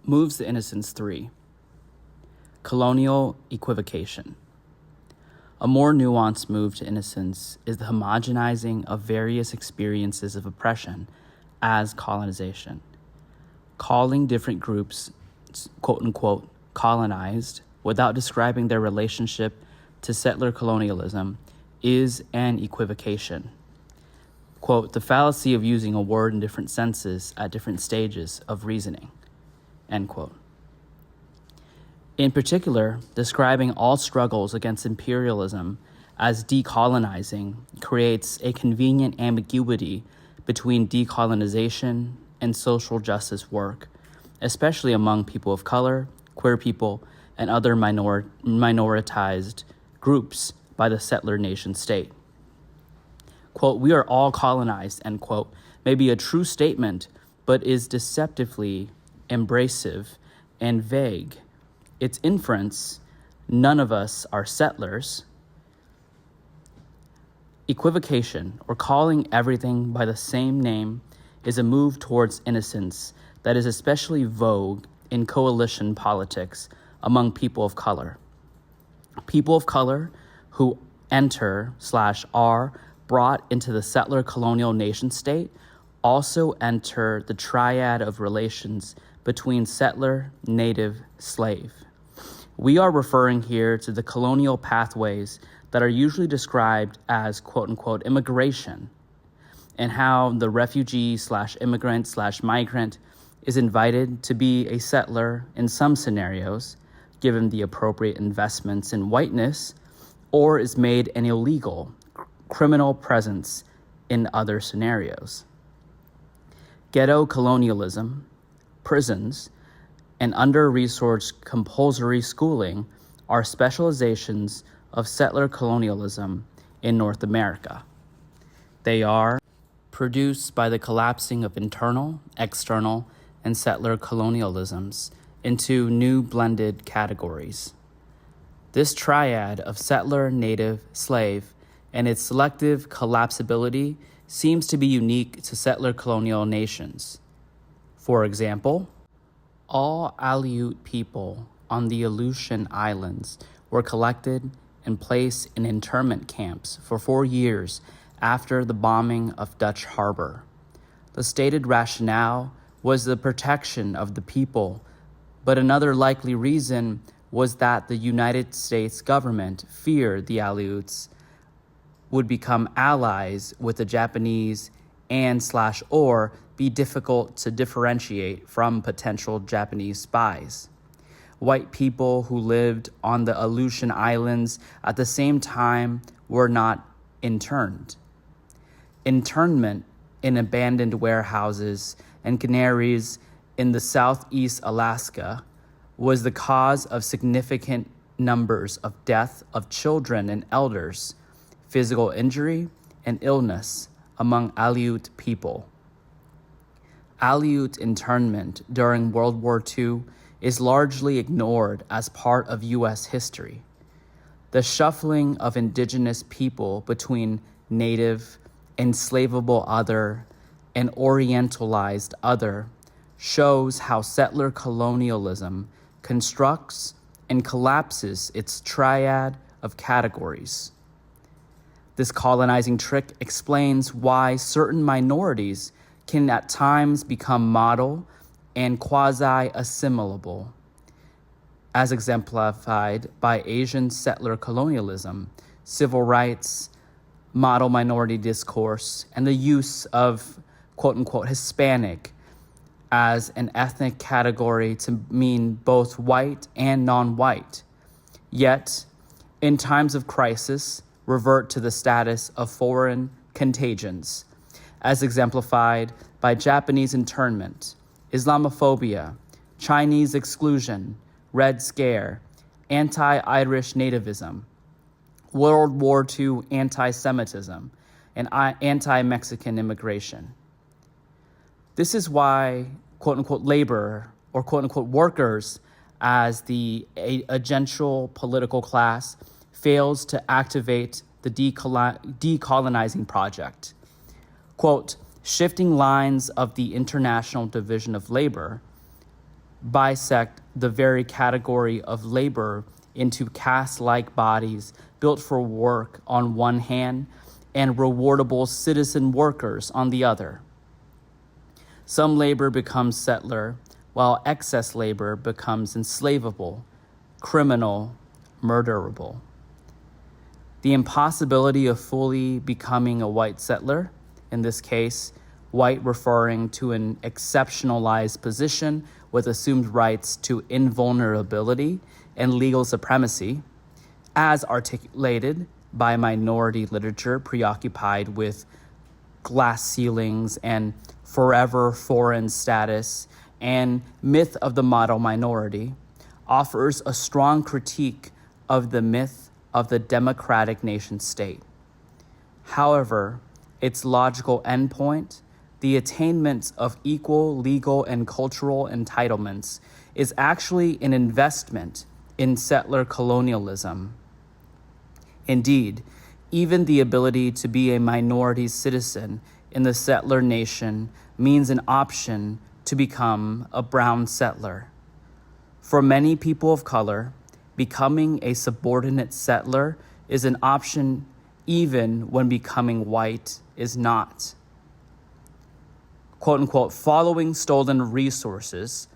moves to Innocence V. Colonial equivocation. A more nuanced move to innocence is the homogenizing of various experiences of oppression as colonization. Calling different groups, quote-unquote, colonized without describing their relationship to settler colonialism is an equivocation. Quote, the fallacy of using a word in different senses at different stages of reasoning, end quote. In particular, describing all struggles against imperialism as decolonizing creates a convenient ambiguity between decolonization and social justice work, especially among people of color, queer people, and other minoritized groups by the settler nation state. Quote, we are all colonized, end quote, may be a true statement, but is deceptively abrasive and vague. Its inference, none of us are settlers. Equivocation, or calling everything by the same name, is a move towards innocence that is especially vogue in coalition politics among people of color. People of color who enter/are brought into the settler colonial nation state also enter the triad of relations between settler, native, slave. We are referring here to the colonial pathways that are usually described as quote-unquote immigration, and how the refugee/immigrant/migrant is invited to be a settler in some scenarios, given the appropriate investments in whiteness, or is made an illegal criminal presence in other scenarios. Ghetto colonialism, prisons, and under-resourced compulsory schooling are specializations of settler colonialism in North America. They are produced by the collapsing of internal, external, and settler colonialisms into new blended categories. This triad of settler, native, slave, and its selective collapsibility seems to be unique to settler colonial nations. For example, all Aleut people on the Aleutian Islands were collected and placed in internment camps for 4 years after the bombing of Dutch Harbor. The stated rationale was the protection of the people, but another likely reason was that the United States government feared the Aleuts would become allies with the Japanese and/or be difficult to differentiate from potential Japanese spies. White people who lived on the Aleutian Islands at the same time were not interned. Internment in abandoned warehouses and canneries in the southeast Alaska was the cause of significant numbers of death of children and elders, physical injury, and illness among Aleut people. Aleut internment during World War II is largely ignored as part of U.S. history. The shuffling of indigenous people between native, enslavable other, and orientalized other shows how settler colonialism constructs and collapses its triad of categories. This colonizing trick explains why certain minorities can at times become model and quasi-assimilable, as exemplified by Asian settler colonialism, civil rights, model minority discourse, and the use of quote-unquote Hispanic as an ethnic category to mean both white and non-white, yet, in times of crisis, revert to the status of foreign contagions, as exemplified by Japanese internment, Islamophobia, Chinese exclusion, Red Scare, anti-Irish nativism, World War II anti-Semitism, and anti-Mexican immigration. This is why, quote-unquote, labor, or quote-unquote workers, as the agential political class, fails to activate the decolonizing project. Quote, shifting lines of the International Division of Labor, bisect the very category of labor into caste-like bodies built for work on one hand and rewardable citizen workers on the other. Some labor becomes settler, while excess labor becomes enslavable, criminal, murderable. The impossibility of fully becoming a white settler, in this case, white referring to an exceptionalized position with assumed rights to invulnerability and legal supremacy, as articulated by minority literature preoccupied with glass ceilings and forever foreign status and myth of the model minority, offers a strong critique of the myth of the democratic nation state. However, its logical endpoint, the attainment of equal legal and cultural entitlements, is actually an investment in settler colonialism. Indeed, even the ability to be a minority citizen in the settler nation means an option to become a brown settler. For many people of color, becoming a subordinate settler is an option even when becoming white is not. Quote unquote, following stolen resources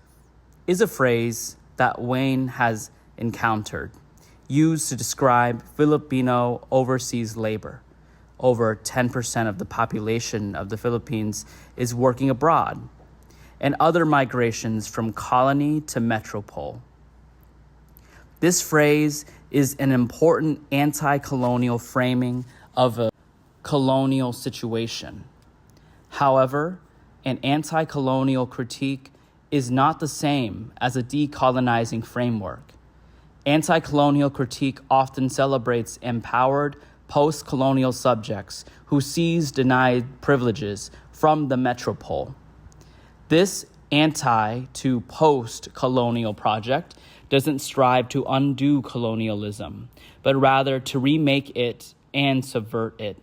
is a phrase that Wayne has encountered, used to describe Filipino overseas labor. Over 10% of the population of the Philippines is working abroad, and other migrations from colony to metropole. This phrase is an important anti-colonial framing of a colonial situation. However, an anti-colonial critique is not the same as a decolonizing framework. Anti-colonial critique often celebrates empowered post-colonial subjects who seize denied privileges from the metropole. This anti to post-colonial project doesn't strive to undo colonialism, but rather to remake it and subvert it.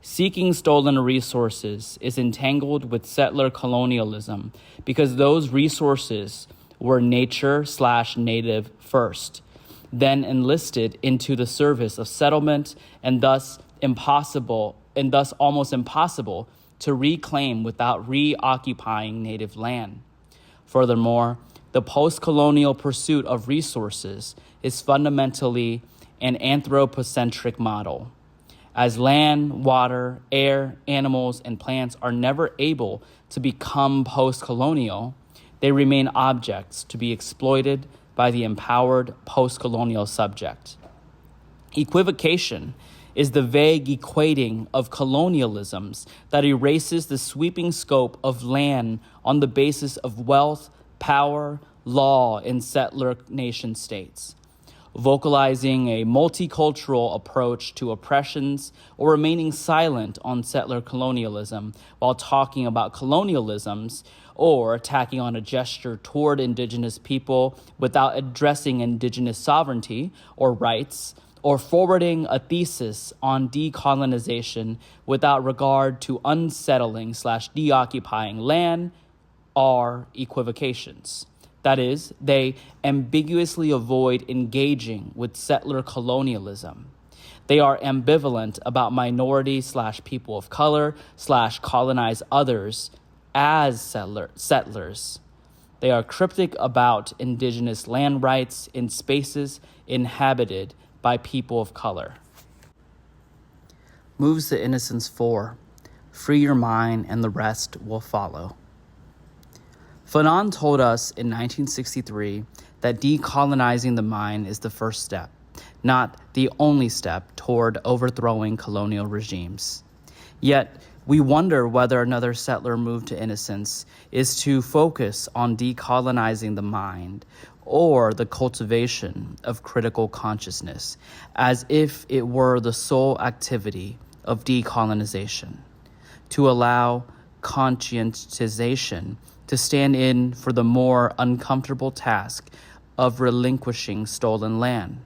Seeking stolen resources is entangled with settler colonialism because those resources were nature/native first, then enlisted into the service of settlement and thus almost impossible to reclaim without reoccupying native land. Furthermore, the post-colonial pursuit of resources is fundamentally an anthropocentric model. As land, water, air, animals, and plants are never able to become post-colonial, they remain objects to be exploited by the empowered post-colonial subject. Equivocation is the vague equating of colonialisms that erases the sweeping scope of land on the basis of wealth, power, law in settler nation states, vocalizing a multicultural approach to oppressions or remaining silent on settler colonialism while talking about colonialisms, or tacking on a gesture toward indigenous people without addressing indigenous sovereignty or rights, or forwarding a thesis on decolonization without regard to unsettling/deoccupying land, are equivocations. That is, they ambiguously avoid engaging with settler colonialism. They are ambivalent about minority/people of color/colonized others as settlers. They are cryptic about indigenous land rights in spaces inhabited by people of color. Moves to Innocence IV. Free your mind and the rest will follow. Fanon told us in 1963 that decolonizing the mind is the first step, not the only step toward overthrowing colonial regimes. Yet, we wonder whether another settler move to innocence is to focus on decolonizing the mind or the cultivation of critical consciousness, as if it were the sole activity of decolonization, to allow conscientization to stand in for the more uncomfortable task of relinquishing stolen land.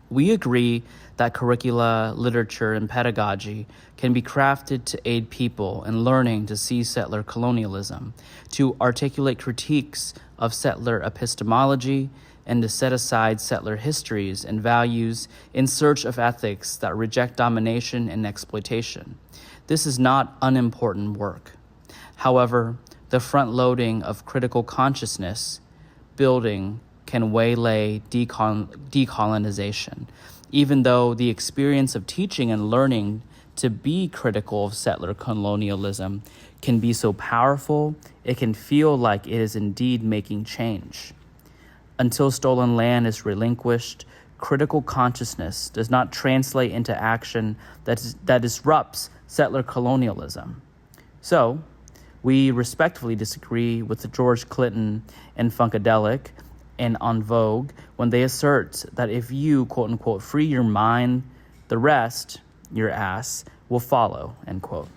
We agree that curricula, literature, and pedagogy can be crafted to aid people in learning to see settler colonialism, to articulate critiques of settler epistemology and to set aside settler histories and values in search of ethics that reject domination and exploitation. This is not unimportant work. However, the front-loading of critical consciousness building can waylay decolonization, even though the experience of teaching and learning to be critical of settler colonialism can be so powerful, it can feel like it is indeed making change. Until stolen land is relinquished, critical consciousness does not translate into action that disrupts settler colonialism. So, we respectfully disagree with the George Clinton and Funkadelic and En Vogue when they assert that if you, quote unquote, free your mind, the rest, your ass, will follow, end quote.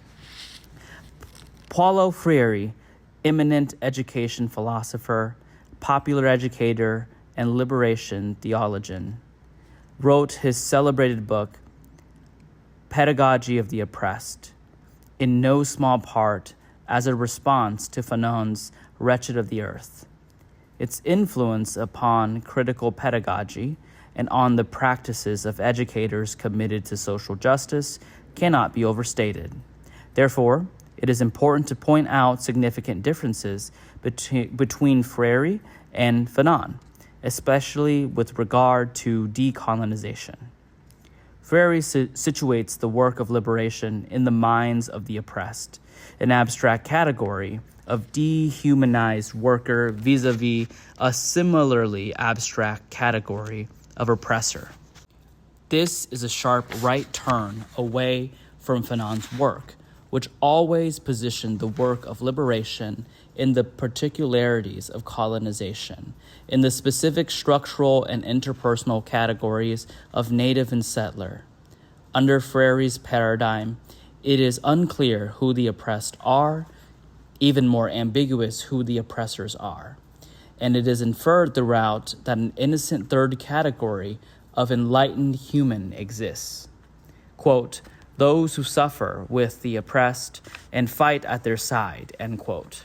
Paulo Freire, eminent education philosopher, popular educator, and liberation theologian, wrote his celebrated book, Pedagogy of the Oppressed, in no small part as a response to Fanon's Wretched of the Earth. Its influence upon critical pedagogy and on the practices of educators committed to social justice cannot be overstated. Therefore, it is important to point out significant differences between Freire and Fanon, especially with regard to decolonization. Freire situates the work of liberation in the minds of the oppressed, an abstract category of dehumanized worker vis-a-vis a similarly abstract category of oppressor. This is a sharp right turn away from Fanon's work, which always positioned the work of liberation in the particularities of colonization, in the specific structural and interpersonal categories of native and settler. Under Freire's paradigm, it is unclear who the oppressed are, even more ambiguous who the oppressors are, and it is inferred throughout that an innocent third category of enlightened human exists. Quote, those who suffer with the oppressed and fight at their side, end quote.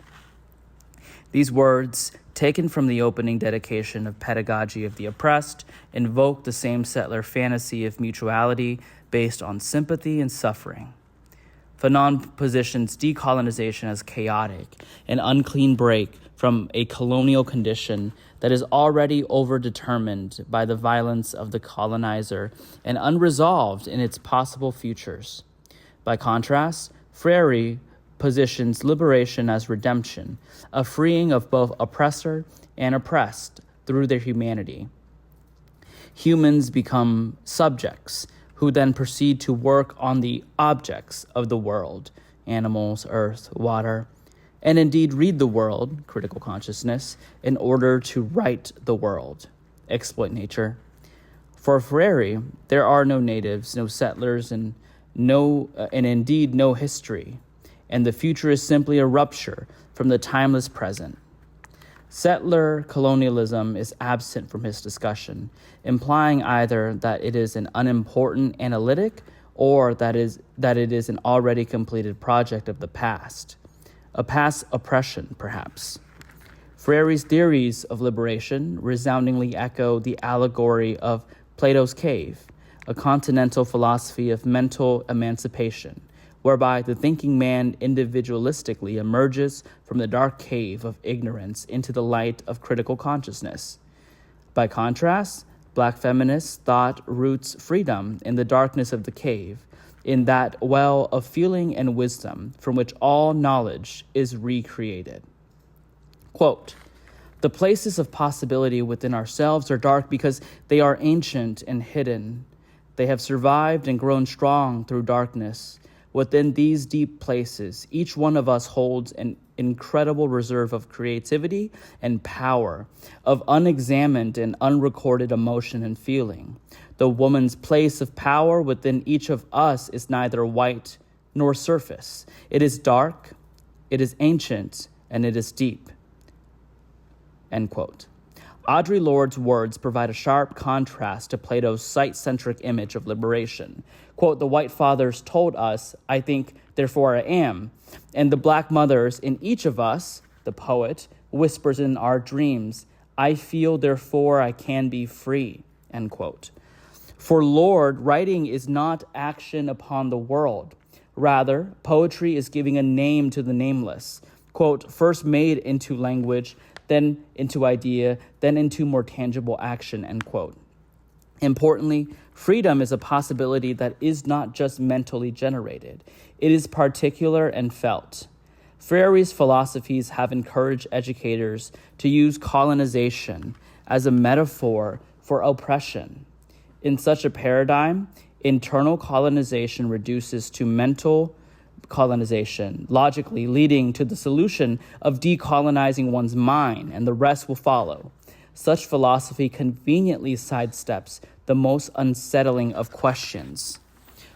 These words, taken from the opening dedication of Pedagogy of the Oppressed, invoke the same settler fantasy of mutuality based on sympathy and suffering. Fanon positions decolonization as chaotic, an unclean break from a colonial condition that is already overdetermined by the violence of the colonizer and unresolved in its possible futures. By contrast, Freire positions liberation as redemption, a freeing of both oppressor and oppressed through their humanity. Humans become subjects who then proceed to work on the objects of the world, animals, earth, water, and indeed read the world, critical consciousness, in order to right the world, exploit nature. For Freire, there are no natives, no settlers, and indeed no history, and the future is simply a rupture from the timeless present. Settler colonialism is absent from his discussion, implying either that it is an unimportant analytic or that it is an already completed project of the past, a past oppression, perhaps. Freire's theories of liberation resoundingly echo the allegory of Plato's cave, a continental philosophy of mental emancipation, whereby the thinking man individualistically emerges from the dark cave of ignorance into the light of critical consciousness. By contrast, Black feminist thought roots freedom in the darkness of the cave, in that well of feeling and wisdom from which all knowledge is recreated. Quote, the places of possibility within ourselves are dark because they are ancient and hidden. They have survived and grown strong through darkness. Within these deep places, each one of us holds an incredible reserve of creativity and power, of unexamined and unrecorded emotion and feeling. The woman's place of power within each of us is neither white nor surface. It is dark, it is ancient, and it is deep. End quote. Audre Lorde's words provide a sharp contrast to Plato's sight-centric image of liberation. Quote, the white fathers told us, I think, therefore I am. And the black mothers in each of us, the poet, whispers in our dreams, I feel, therefore I can be free, end quote. For Lord, writing is not action upon the world. Rather, poetry is giving a name to the nameless, quote, first made into language, then into idea, then into more tangible action, end quote. Importantly, freedom is a possibility that is not just mentally generated. It is particular and felt. Freire's philosophies have encouraged educators to use colonization as a metaphor for oppression. In such a paradigm, internal colonization reduces to mental colonization, logically leading to the solution of decolonizing one's mind, and the rest will follow. Such philosophy conveniently sidesteps the most unsettling of questions.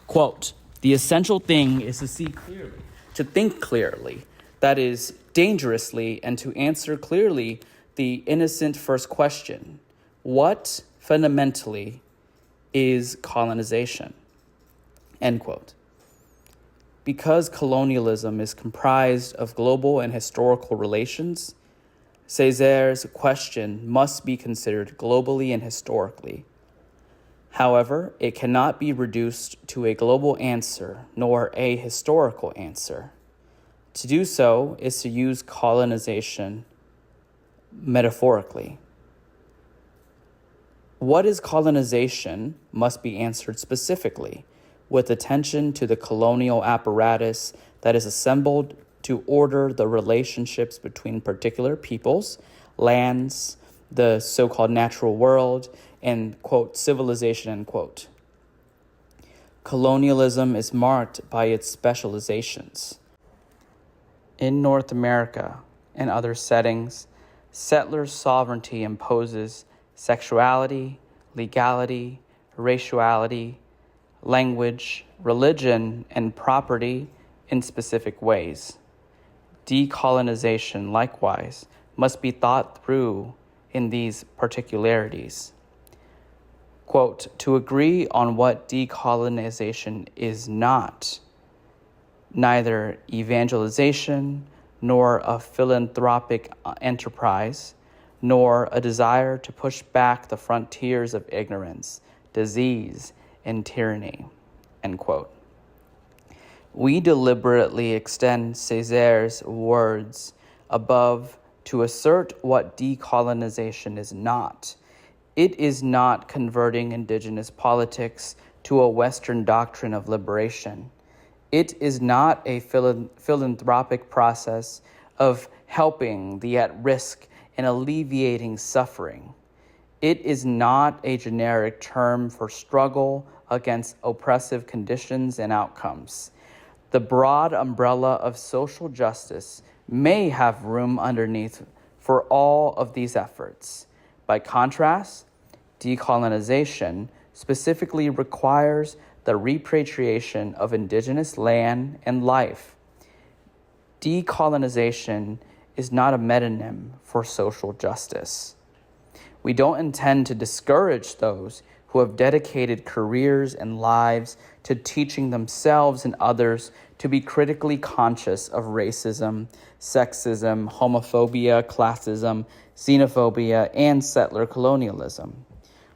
Quote, the essential thing is to see clearly, to think clearly, that is, dangerously, and to answer clearly the innocent first question. What fundamentally is colonization? End quote. Because colonialism is comprised of global and historical relations, Césaire's question must be considered globally and historically. However, it cannot be reduced to a global answer nor a historical answer. To do so is to use colonization metaphorically. What is colonization must be answered specifically, with attention to the colonial apparatus that is assembled to order the relationships between particular peoples, lands, the so-called natural world, and, quote, civilization, end quote. Colonialism is marked by its specializations. In North America and other settings, settler sovereignty imposes sexuality, legality, raciality, language, religion, and property in specific ways. Decolonization, likewise, must be thought through in these particularities. Quote, to agree on what decolonization is not, neither evangelization, nor a philanthropic enterprise, nor a desire to push back the frontiers of ignorance, disease, and tyranny, end quote. We deliberately extend Césaire's words above to assert what decolonization is not. It is not converting indigenous politics to a Western doctrine of liberation. It is not a philanthropic process of helping the at-risk and alleviating suffering. It is not a generic term for struggle against oppressive conditions and outcomes. The broad umbrella of social justice may have room underneath for all of these efforts. By contrast, decolonization specifically requires the repatriation of indigenous land and life. Decolonization is not a metonym for social justice. We don't intend to discourage those who have dedicated careers and lives to teaching themselves and others to be critically conscious of racism, sexism, homophobia, classism, xenophobia, and settler colonialism.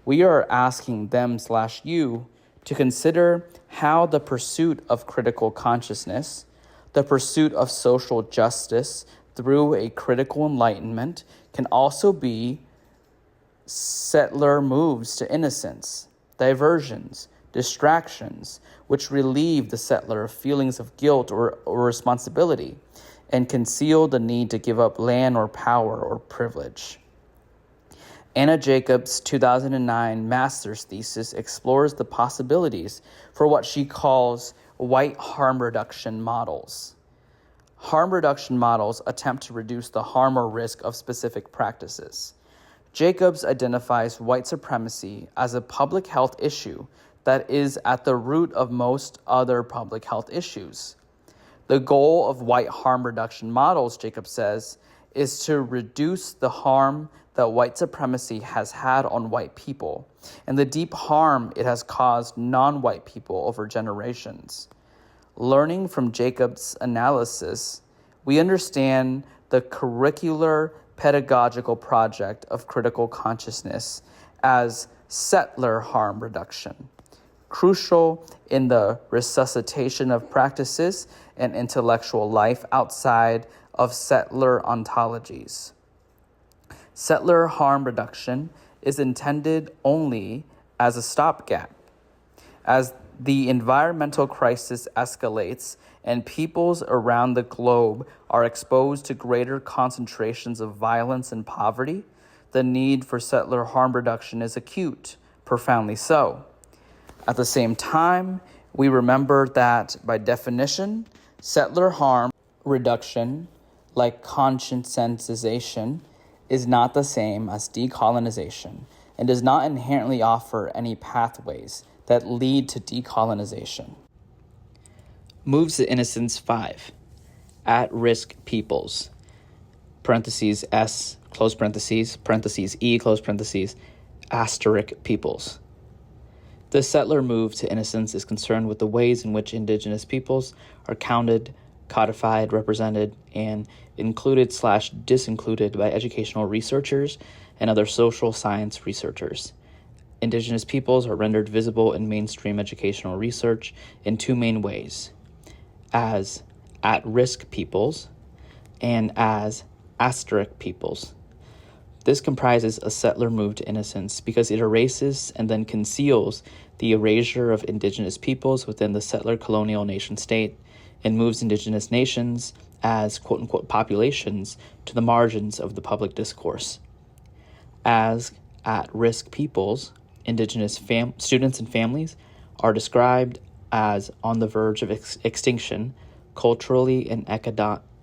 We are asking them/you to consider how the pursuit of critical consciousness, the pursuit of social justice through a critical enlightenment, can also be settler moves to innocence, diversions, distractions, which relieve the settler of feelings of guilt or responsibility and conceal the need to give up land or power or privilege. Anna Jacobs' 2009 master's thesis explores the possibilities for what she calls white harm reduction models. Harm reduction models attempt to reduce the harm or risk of specific practices. Jacobs identifies white supremacy as a public health issue that is at the root of most other public health issues. The goal of white harm reduction models, Jacobs says, is to reduce the harm that white supremacy has had on white people and the deep harm it has caused non-white people over generations. Learning from Jacobs' analysis, we understand the curricular pedagogical project of critical consciousness as settler harm reduction, crucial in the resuscitation of practices and intellectual life outside of settler ontologies. Settler harm reduction is intended only as a stopgap. As the environmental crisis escalates and peoples around the globe are exposed to greater concentrations of violence and poverty, the need for settler harm reduction is acute, profoundly so. At the same time, we remember that, by definition, settler harm reduction, like conscientization, is not the same as decolonization and does not inherently offer any pathways that lead to decolonization. Moves to Innocence V. At-risk peoples, parentheses S, close parentheses, parentheses E, close parentheses, asterisk peoples. This settler move to innocence is concerned with the ways in which indigenous peoples are counted, codified, represented, and included/disincluded by educational researchers and other social science researchers. Indigenous peoples are rendered visible in mainstream educational research in two main ways: as at-risk peoples and as asterisk peoples. This comprises a settler move to innocence because it erases and then conceals the erasure of indigenous peoples within the settler colonial nation state and moves indigenous nations as quote-unquote populations to the margins of the public discourse. As at-risk peoples, indigenous students and families are described as on the verge of extinction, culturally and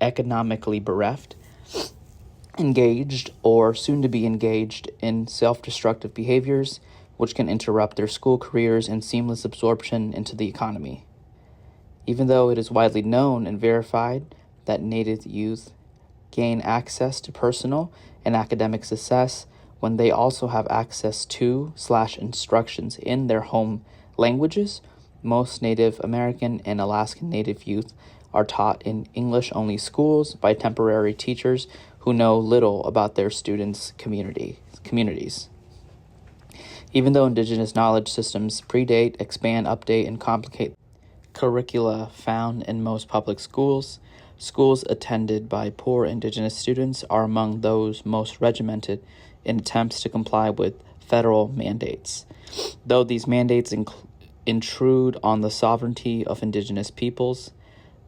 economically bereft, engaged or soon to be engaged in self-destructive behaviors which can interrupt their school careers and seamless absorption into the economy. Even though it is widely known and verified that Native youth gain access to personal and academic success when they also have access to/instructions in their home languages, most Native American and Alaskan Native youth are taught in English-only schools by temporary teachers who know little about their students' communities. Even though indigenous knowledge systems predate, expand, update, and complicate curricula found in most public schools, schools attended by poor indigenous students are among those most regimented in attempts to comply with federal mandates. Though these mandates intrude on the sovereignty of indigenous peoples,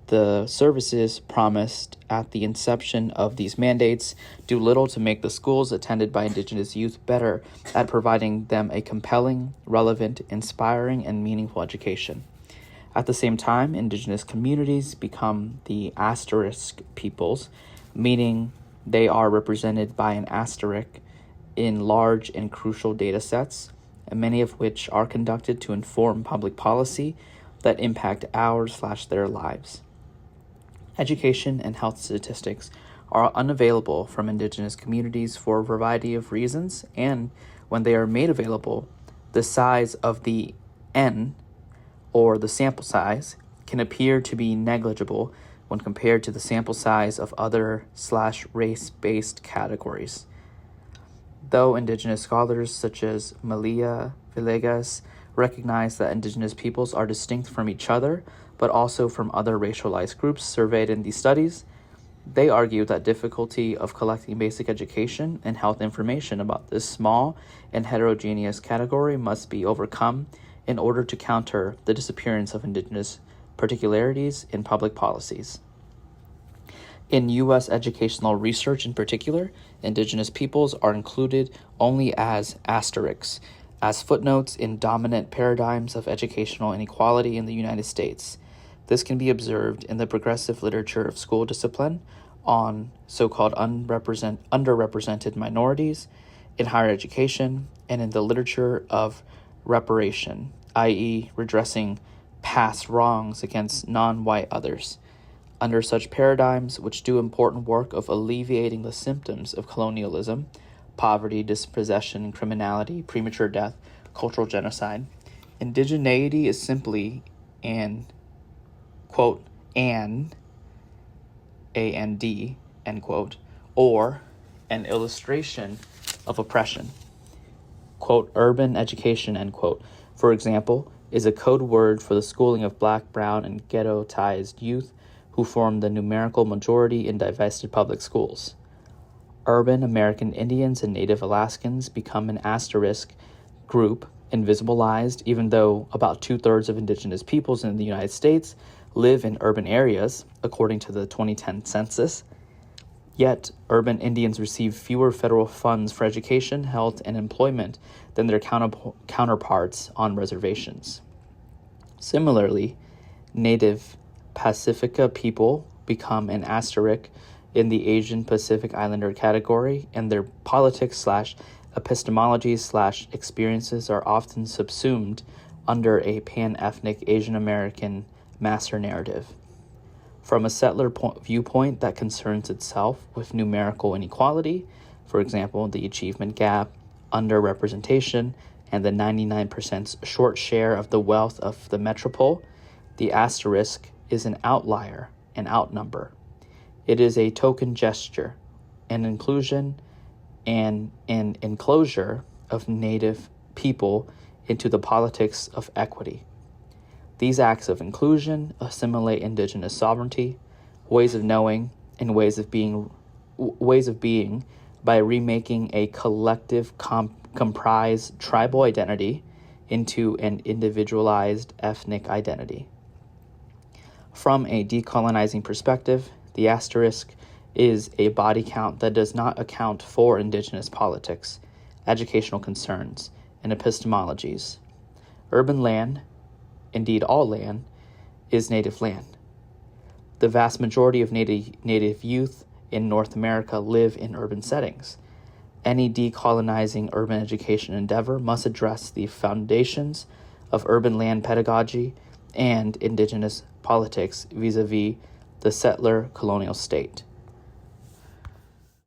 the services promised at the inception of these mandates do little to make the schools attended by indigenous youth better at providing them a compelling, relevant, inspiring, and meaningful education. At the same time, indigenous communities become the asterisk peoples, meaning they are represented by an asterisk in large and crucial data sets, and many of which are conducted to inform public policy that impact ours/their lives. Education and health statistics are unavailable from indigenous communities for a variety of reasons, and when they are made available, the size of the N, or the sample size, can appear to be negligible when compared to the sample size of other/race-based categories. Though indigenous scholars such as Malia Villegas recognize that indigenous peoples are distinct from each other, but also from other racialized groups surveyed in these studies, they argue that difficulty of collecting basic education and health information about this small and heterogeneous category must be overcome in order to counter the disappearance of indigenous particularities in public policies. In U.S. educational research in particular, indigenous peoples are included only as asterisks, as footnotes in dominant paradigms of educational inequality in the United States. This can be observed in the progressive literature of school discipline on so-called underrepresented minorities in higher education, and in the literature of reparation, i.e. redressing past wrongs against non-white others. Under such paradigms, which do important work of alleviating the symptoms of colonialism, poverty, dispossession, criminality, premature death, cultural genocide, indigeneity is simply an, quote, A-N-D, end quote, or an illustration of oppression. Quote, urban education, end quote, for example, is a code word for the schooling of Black, brown, and ghettoized youth who form the numerical majority in divested public schools. Urban American Indians and Native Alaskans become an asterisk group, invisibilized, even though about 2/3 of indigenous peoples in the United States live in urban areas, according to the 2010 census. Yet, urban Indians receive fewer federal funds for education, health, and employment than their counterparts on reservations. Similarly, Native Pacifica people become an asterisk in the Asian Pacific Islander category, and their politics/epistemology/experiences are often subsumed under a pan-ethnic Asian American master narrative. From a settler viewpoint that concerns itself with numerical inequality, for example, the achievement gap, underrepresentation, and the 99% short share of the wealth of the metropole, the asterisk is an outlier, an outnumber. It is a token gesture, an inclusion, and an enclosure of Native people into the politics of equity. These acts of inclusion assimilate indigenous sovereignty, ways of knowing, and ways of being by remaking a collective comprised tribal identity into an individualized ethnic identity. From a decolonizing perspective, the asterisk is a body count that does not account for indigenous politics, educational concerns, and epistemologies. Urban land, indeed all land, is native land. The vast majority of native youth in North America live in urban settings. Any decolonizing urban education endeavor must address the foundations of urban land pedagogy and indigenous politics vis-a-vis the settler colonial state.